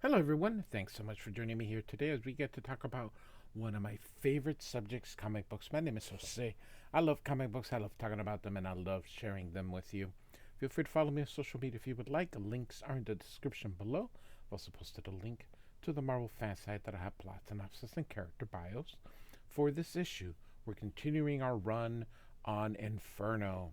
Hello, everyone. Thanks so much for joining me here today as we get to talk about one of my favorite subjects, comic books. My name is Jose. I love comic books. I love talking about them, and I love sharing them with you. Feel free to follow me on social media if you would like. Links are in the description below. I've also posted a link to the Marvel fan site that I have plots, synopsis, and character bios. For this issue, we're continuing our run on Inferno.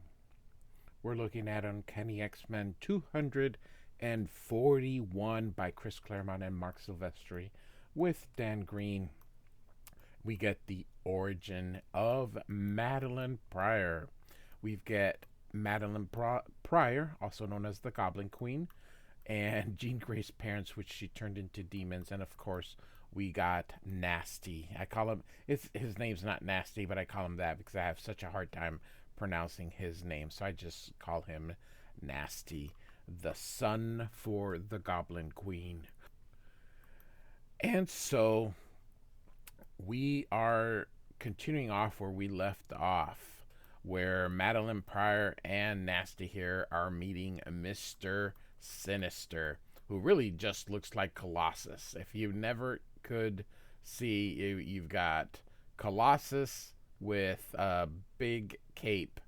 We're looking at Uncanny X-Men 241 by Chris Claremont and Marc Silvestri with Dan Green. We get the origin of Madeline Pryor. We get Madeline Pryor, also known as the Goblin Queen, and Jean Grey's parents, which she turned into demons, and of course we got Nasty. I call him. His name's not Nasty, but I call him that because I have such a hard time pronouncing his name, so I just call him Nasty, the son for the Goblin Queen. And so we are continuing off where we left off, where Madeline Pryor and Nasty here are meeting Mr. Sinister, who really just looks like Colossus. If you never could see, you've got Colossus with a big cape.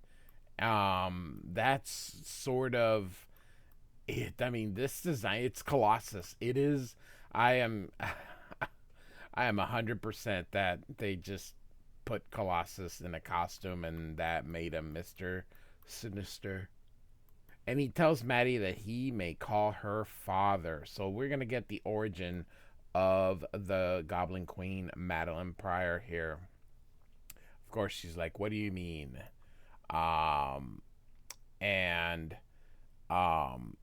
That's sort of it. I mean, this design, it's Colossus. It is. I am. I am 100% that they just put Colossus in a costume and that made him Mr. Sinister. And he tells Maddie that he may call her father. So we're going to get the origin of the Goblin Queen, Madeline Pryor, here. Of course, she's like, "What do you mean?" Um, and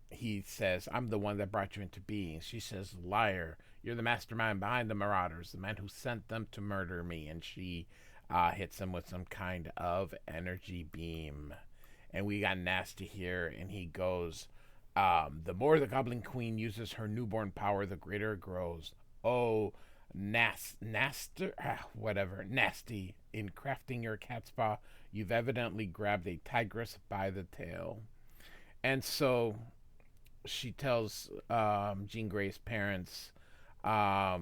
he says, "I'm the one that brought you into being." She says, "Liar. You're the mastermind behind the Marauders, the man who sent them to murder me." And she hits him with some kind of energy beam. And we got Nasty here, and he goes, "The more the Goblin Queen uses her newborn power, the greater it grows. Oh, whatever, Nasty. In crafting your cat's paw, you've evidently grabbed a tigress by the tail." And so she tells Jean Grey's parents, "I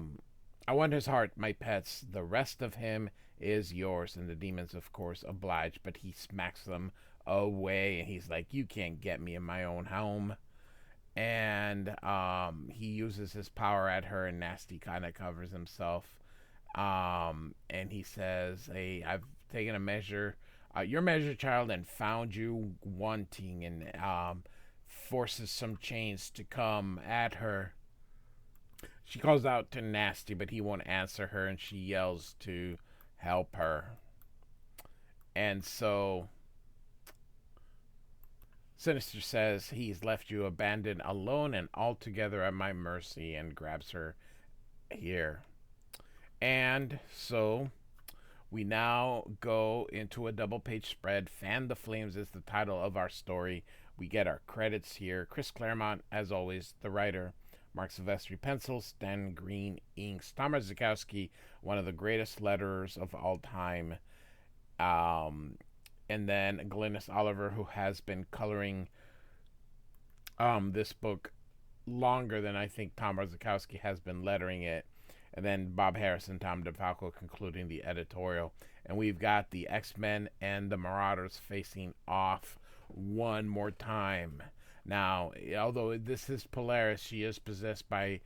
want his heart, my pets. The rest of him is yours." And the demons, of course, oblige, but he smacks them away. And he's like, "You can't get me in my own home." And he uses his power at her, and Nasty kind of covers himself. And he says, "Hey, I've taken a measure, your measure, child, and found you wanting," and forces some chains to come at her. She calls out to Nasty, but he won't answer her, and she yells to help her. And so Sinister says he's left you abandoned, alone, and altogether at my mercy, and grabs her here. And so we now go into a double page spread. Fan the Flames is the title of our story. We get our credits here. Chris Claremont, as always, the writer. Marc Silvestri pencils, Dan Green inks, Tom Rzakowski, one of the greatest letterers of all time. And then Glynis Oliver, who has been coloring this book longer than I think Tom Rzakowski has been lettering it. And then Bob Harris and Tom DeFalco concluding the editorial. And we've got the X-Men and the Marauders facing off one more time. Now, although this is Polaris, she is possessed by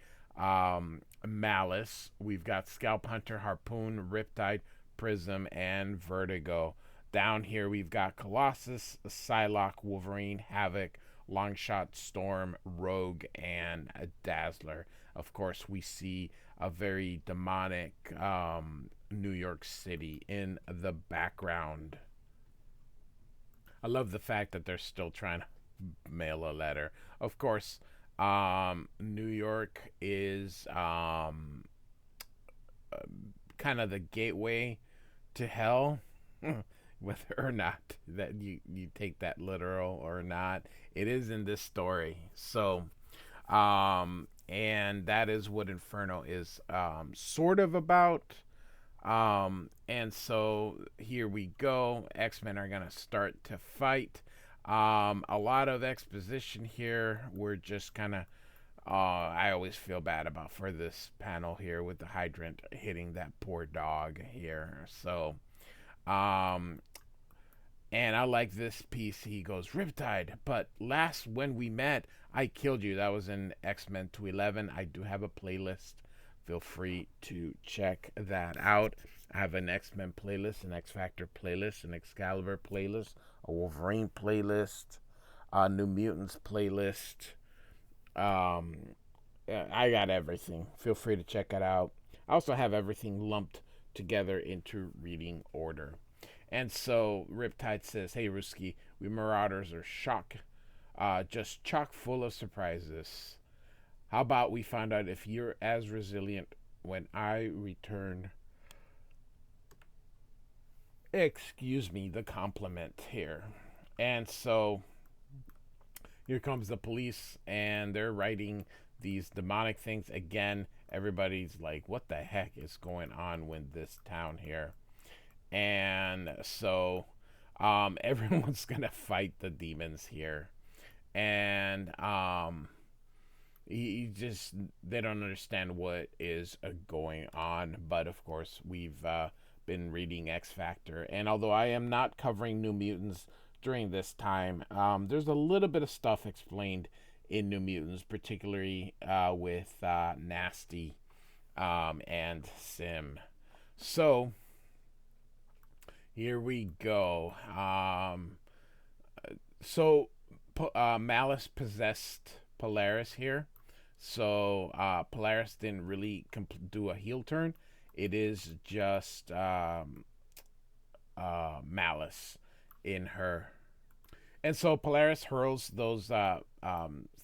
Malice. We've got Scalp Hunter, Harpoon, Riptide, Prism, and Vertigo. Down here, we've got Colossus, Psylocke, Wolverine, Havoc, Longshot, Storm, Rogue, and Dazzler. Of course, we see a very demonic New York City in the background. I love the fact that they're still trying to mail a letter. Of course, New York is kind of the gateway to hell. Whether or not that you take that literal or not, it is in this story. So, and that is what Inferno is sort of about. And so here we go. X-Men are gonna start to fight. A lot of exposition here. We're just kind of I always feel bad about for this panel here with the hydrant hitting that poor dog here. So, um, and I like this piece. He goes, Riptide, but last when we met, I killed you. That was in X-Men 211. I do have a playlist. Feel free to check that out. I have an X-Men playlist, an X-Factor playlist, an Excalibur playlist, a Wolverine playlist, a New Mutants playlist. Um, yeah, I got everything. Feel free to check it out. I also have everything lumped together into reading order. And so Riptide says, Hey, Ruski, we Marauders are just chock full of surprises. How about we find out if you're as resilient when I return? Excuse me, the compliment here. And so here comes the police, and they're writing these demonic things again. Everybody's like, what the heck is going on with this town here? And so everyone's gonna fight the demons here, and he just they don't understand what is going on. But of course, we've been reading X Factor, and although I am not covering New Mutants during this time, there's a little bit of stuff explained in New Mutants, particularly with Nasty and Sim. So here we go. So Malice possessed Polaris here. So Polaris didn't really do a heel turn. It is just Malice in her. And so Polaris hurls those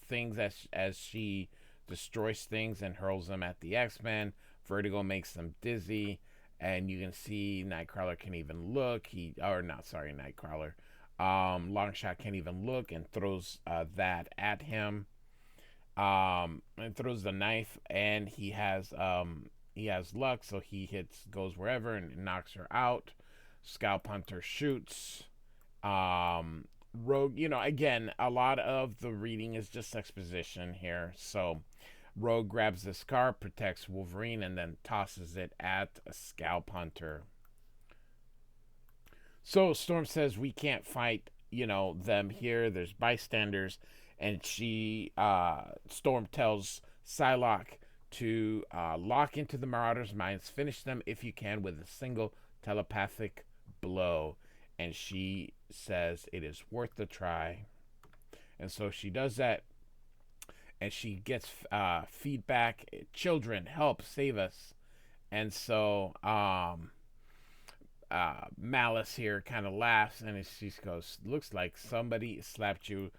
things as she destroys things and hurls them at the X-Men. Vertigo makes them dizzy. And you can see Nightcrawler can even look. Nightcrawler. Longshot can't even look and throws that at him. And throws the knife, and he has luck, so he goes wherever and knocks her out. Scalp Hunter shoots. Rogue, again, a lot of the reading is just exposition here. So Rogue grabs the scar, protects Wolverine, and then tosses it at a Scalp Hunter. So Storm says, we can't fight, them here. There's bystanders. And Storm tells Psylocke to lock into the Marauders' minds. Finish them if you can with a single telepathic blow. And she says it is worth the try. And so she does that. And she gets feedback. Children, help, save us. And so Malice here kind of laughs, and she goes, looks like somebody slapped you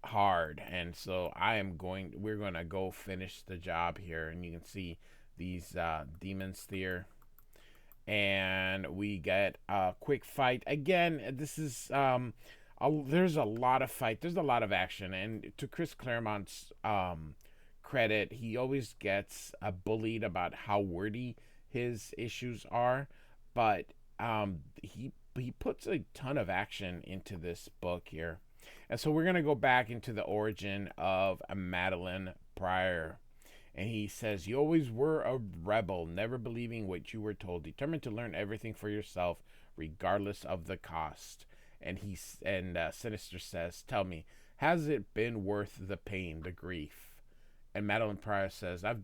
hard. And so we're going to go finish the job here. And you can see these demons here. And we get a quick fight. Again, this is... there's a lot of fight. There's a lot of action. And to Chris Claremont's credit, he always gets bullied about how wordy his issues are. But he puts a ton of action into this book here. And so we're going to go back into the origin of Madeline Pryor. And he says, you always were a rebel, never believing what you were told, determined to learn everything for yourself, regardless of the cost. And Sinister says, tell me, has it been worth the pain, the grief? And Madeline Pryor says, I've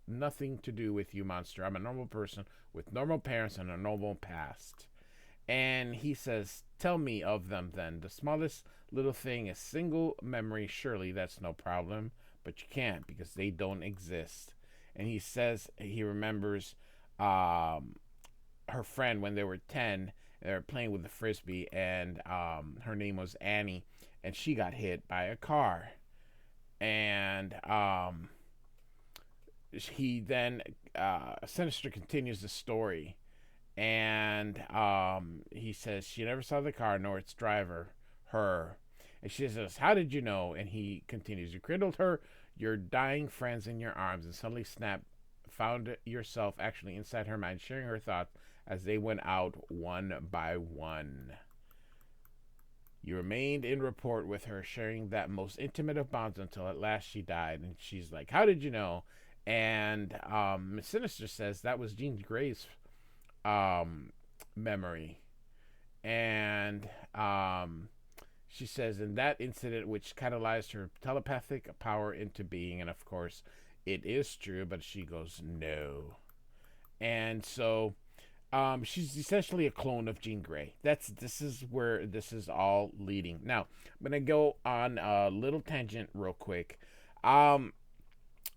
nothing to do with you, monster. I'm a normal person with normal parents and a normal past. And he says, tell me of them then. The smallest little thing is single memory. Surely that's no problem. But you can't because they don't exist. And he says he remembers her friend when they were 10. They were playing with the Frisbee. And her name was Annie. And she got hit by a car. And he then... Sinister continues the story. And he says she never saw the car nor its driver, her. And she says, how did you know? And he continues, you cradled her, your dying friends in your arms, and suddenly found yourself actually inside her mind, sharing her thoughts as they went out one by one. You remained in rapport with her, sharing that most intimate of bonds until at last she died. And she's like, "How did you know?" And Miss Sinister says that was Jean Grey's um, memory. And she says, in that incident, which catalyzed her telepathic power into being. And of course, it is true, but she goes, no. And so she's essentially a clone of Jean Grey. This is where this is all leading. Now, I'm gonna go on a little tangent real quick. Um,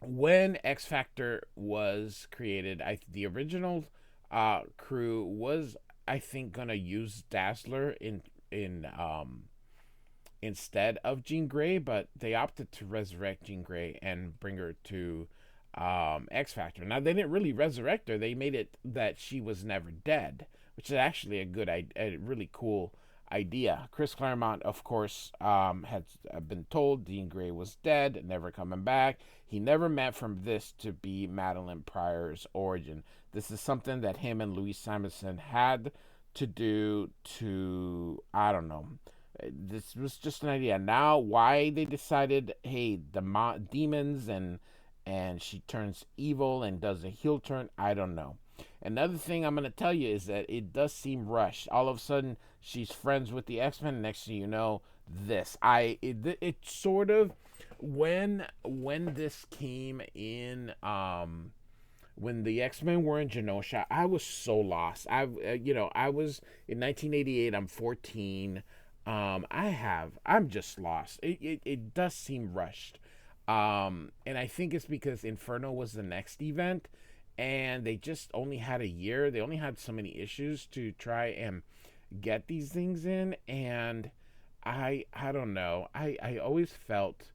when X Factor was created, the original crew was, I think, gonna use Dazzler in instead of Jean Grey, but they opted to resurrect Jean Grey and bring her to X Factor. Now they didn't really resurrect her; they made it that she was never dead, which is actually a really cool idea. Chris Claremont, of course, had been told Jean Grey was dead, never coming back. He never meant from this to be Madeline Pryor's origin. This is something that him and Louise Simonson had to do to, I don't know. This was just an idea. Now, why they decided, hey, demons and she turns evil and does a heel turn, I don't know. Another thing I'm going to tell you is that it does seem rushed. All of a sudden, she's friends with the X-Men. Next thing you know, it sort of when this came in, when the X-Men were in Genosha, I was so lost. I was in 1988. I'm 14. I'm just lost. It does seem rushed. And I think it's because Inferno was the next event, and they just only had a year. They only had so many issues to try and get these things in, and I don't know. I always felt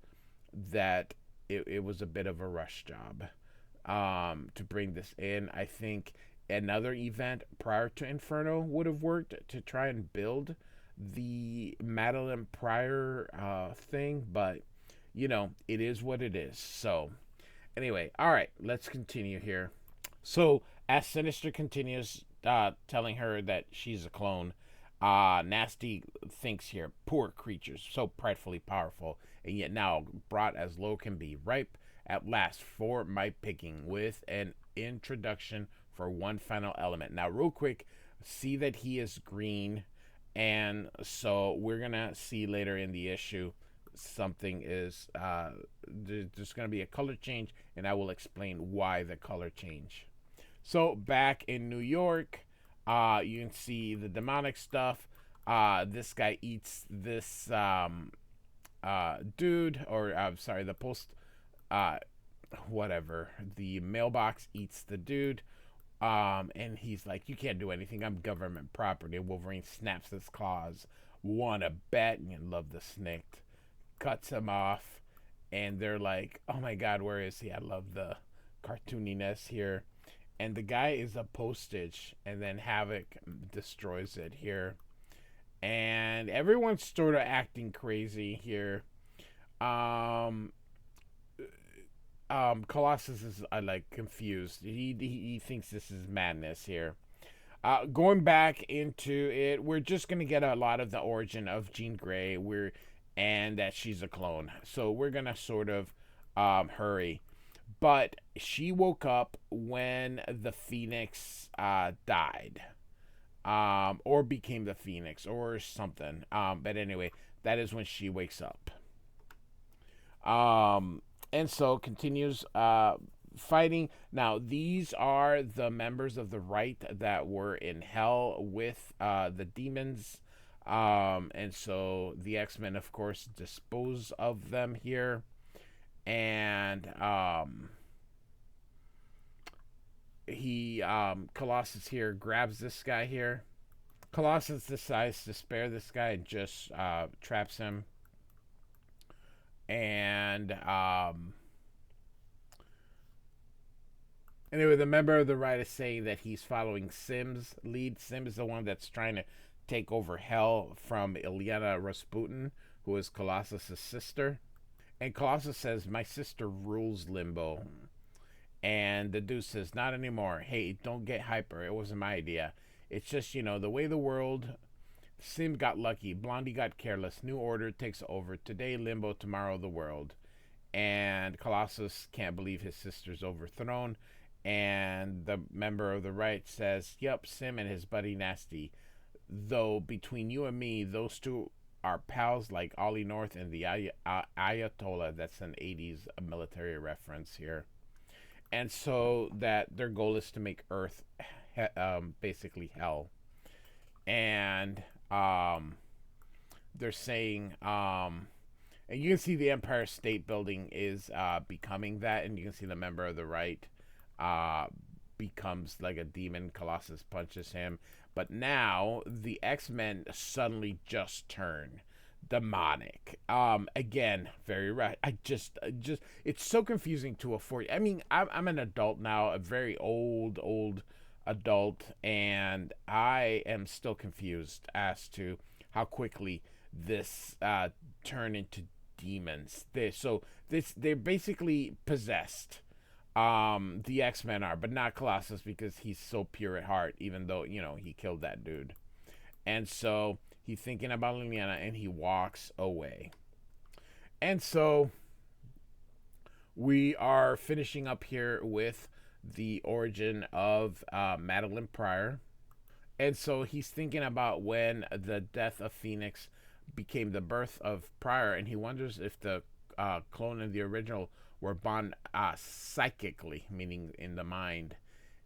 that it was a bit of a rush job to bring this in. I think another event prior to Inferno would have worked to try and build the Madeline Pryor thing, but it is what it is. So, anyway, all right, let's continue here. So, as Sinister continues telling her that she's a clone, Nasty thinks here, poor creatures, so pridefully powerful, and yet now brought as low can be, ripe at last for my picking, with an introduction for one final element. Now, real quick, see that he is green, and so we're gonna see later in the issue something is there's going to be a color change, and I will explain why the color change. So back in New York, you can see the demonic stuff. This guy eats this dude, or I'm sorry, the post uh, whatever, the mailbox eats the dude. And he's like, you can't do anything, I'm government property. Wolverine snaps his claws. Wanna bet? And love the snicked, cuts him off, and they're like, oh my god, where is he? I love the cartooniness here. And the guy is a postage, and then Havoc destroys it here. And everyone's sort of acting crazy here. Um, Colossus is like confused. He thinks this is madness here. Going back into it, we're just gonna get a lot of the origin of Jean Grey. And that she's a clone. So we're gonna sort of hurry. But she woke up when the Phoenix died, or became the Phoenix, or something. But anyway, that is when she wakes up. And so continues fighting. Now, these are the members of the right that were in hell with the demons. And so the X-Men, of course, dispose of them here. And Colossus here grabs this guy here. Colossus decides to spare this guy and just traps him. And anyway, the member of the right is saying that he's following Sim's lead. Sim is the one that's trying to take over hell from Ilyana Rasputin, who is Colossus' sister. And Colossus says, my sister rules Limbo. And the dude says, not anymore. Hey, don't get hyper. It wasn't my idea. It's just, the way the world Sim got lucky. Blondie got careless. New Order takes over. Today, Limbo. Tomorrow, the world. And Colossus can't believe his sister's overthrown. And the member of the right says, "Yep, Sim and his buddy Nasty. Though between you and me, those two are pals like Ollie North and the Ayatollah." That's an 80s military reference here. And so that their goal is to make Earth basically hell. And they're saying, and you can see the Empire State Building is becoming that, and you can see the member of the right uh, becomes like a demon. Colossus punches him, but now the X-Men suddenly just turn demonic. Again, very right. I just it's so confusing to afford. I mean, I'm an adult now, a very old adult, and I am still confused as to how quickly this turn into demons. They're basically possessed. The X-Men are, but not Colossus because he's so pure at heart, even though, he killed that dude. And so he's thinking about Liliana and he walks away. And so we are finishing up here with the origin of Madeline Pryor. And so he's thinking about when the death of Phoenix became the birth of Pryor, and he wonders if the clone and the original were born psychically, meaning in the mind.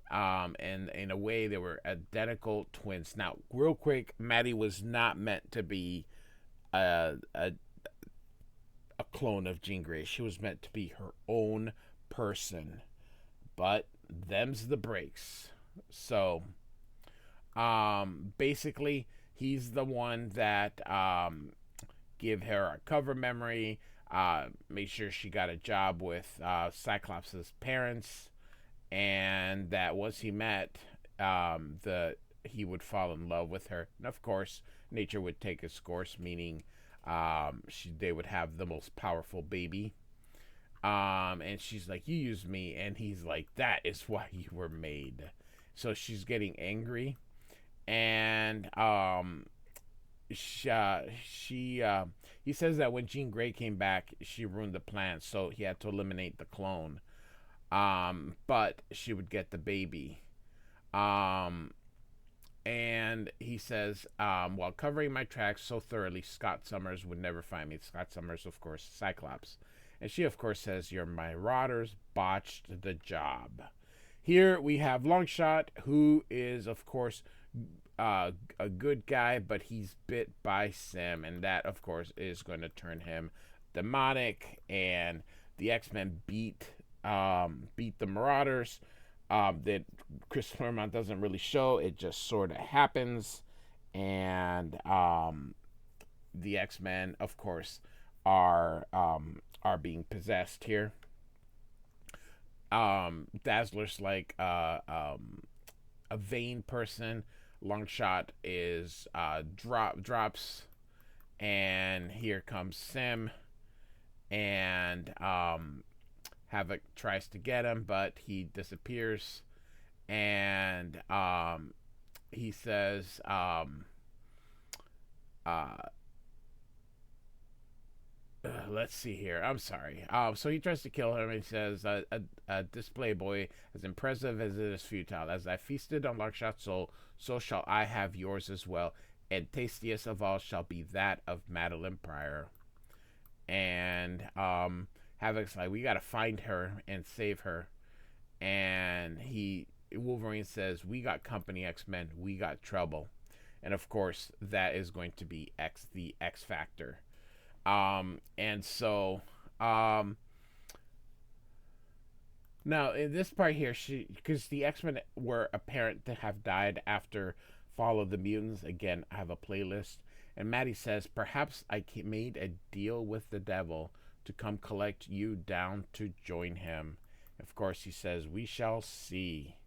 And in a way, they were identical twins. Now, real quick, Maddie was not meant to be a clone of Jean Grey. She was meant to be her own person. But them's the breaks. So, basically, he's the one that give her a cover memory, made sure she got a job with Cyclops' parents, and that once he met, he would fall in love with her. And of course, nature would take its course, meaning they would have the most powerful baby. And she's like, "You used me," and he's like, "That is why you were made." So she's getting angry, and he says that when Jean Grey came back, she ruined the plan, so he had to eliminate the clone. But she would get the baby. Um, and he says, while covering my tracks so thoroughly, Scott Summers would never find me. Scott Summers, of course, Cyclops. And she, of course, says, "Your marauders botched the job." Here we have Longshot, who is, of course, a good guy, but he's bit by Sim, and that, of course, is going to turn him demonic. And the X-Men beat the Marauders. That Chris Claremont doesn't really show; it just sort of happens, and the X-Men, of course, are being possessed here. Dazzler's like a vain person. Longshot is drops, and here comes Sim, and Havoc tries to get him, but he disappears, and he says, uh, let's see here. I'm sorry. So he tries to kill him. And he says, "This playboy, as impressive as it is futile, as I feasted on Longshot's soul, so shall I have yours as well. And tastiest of all shall be that of Madeline Pryor." And Havoc's like, "We gotta find her and save her." And Wolverine says, "We got company, X-Men. We got trouble." And of course, that is going to be the X Factor. And so, now in this part here, because the X-Men were apparent to have died after Fall of the Mutants. Again, I have a playlist. And Maddie says, "Perhaps I made a deal with the devil to come collect you down to join him." Of course, he says, "We shall see."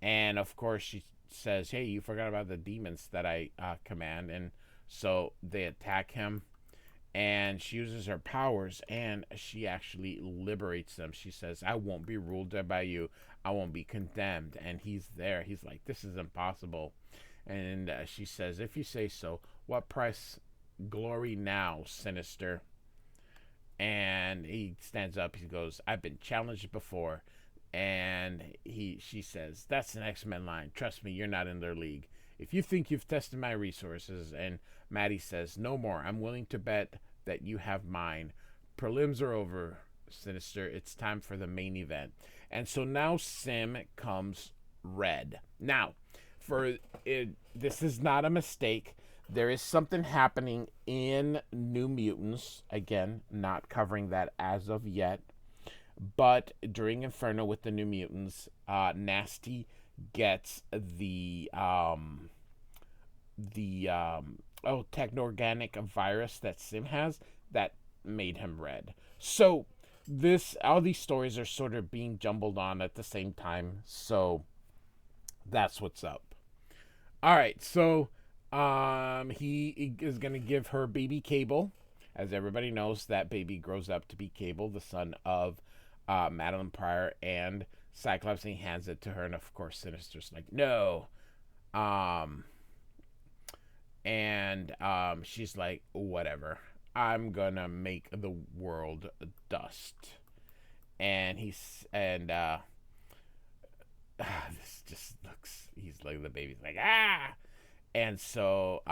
And of course, she says, "Hey, you forgot about the demons that I command." And so they attack him. And she uses her powers, and she actually liberates them. She says, "I won't be ruled by you. I won't be condemned." And he's there. He's like, "This is impossible." And she says, "If you say so, what price? Glory now, Sinister." And he stands up. He goes, "I've been challenged before." And she says, "That's an X-Men line. Trust me, you're not in their league. If you think you've tested my resources." And Maddie says, "No more. I'm willing to bet that you have mine. Prelims are over, Sinister. It's time for the main event." And so now Sim comes red. Now, this is not a mistake. There is something happening in New Mutants. Again, not covering that as of yet. But during Inferno with the New Mutants, Nasty gets the techno-organic virus that Sim has that made him red. So all these stories are sort of being jumbled on at the same time. So that's what's up. All right, so he is going to give her baby Cable. As everybody knows, that baby grows up to be Cable, the son of Madeline Pryor and Cyclops, and he hands it to her, and of course Sinister's like, "No." She's like, "Whatever. I'm gonna make the world dust." And this just looks, he's like, the baby's like, "Ah." And so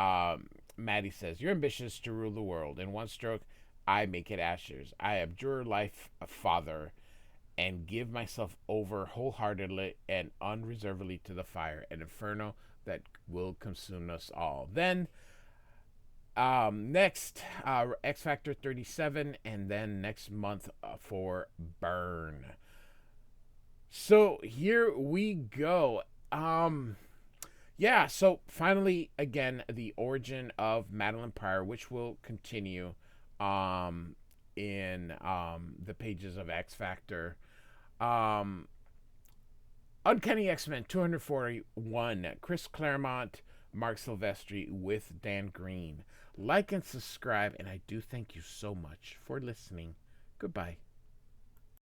Maddie says, "You're ambitious to rule the world. In one stroke, I make it ashes. I abjure life, Father, and give myself over wholeheartedly and unreservedly to the fire, an inferno that will consume us all." Then next, X Factor 37, and then next month for Burn. So here we go. Yeah, so finally, again, the origin of Madeline Pryor, which will continue in the pages of X Factor. Uncanny X-Men 241, Chris Claremont, Marc Silvestri with Dan Green. Like and subscribe, and I do thank you so much for listening. Goodbye.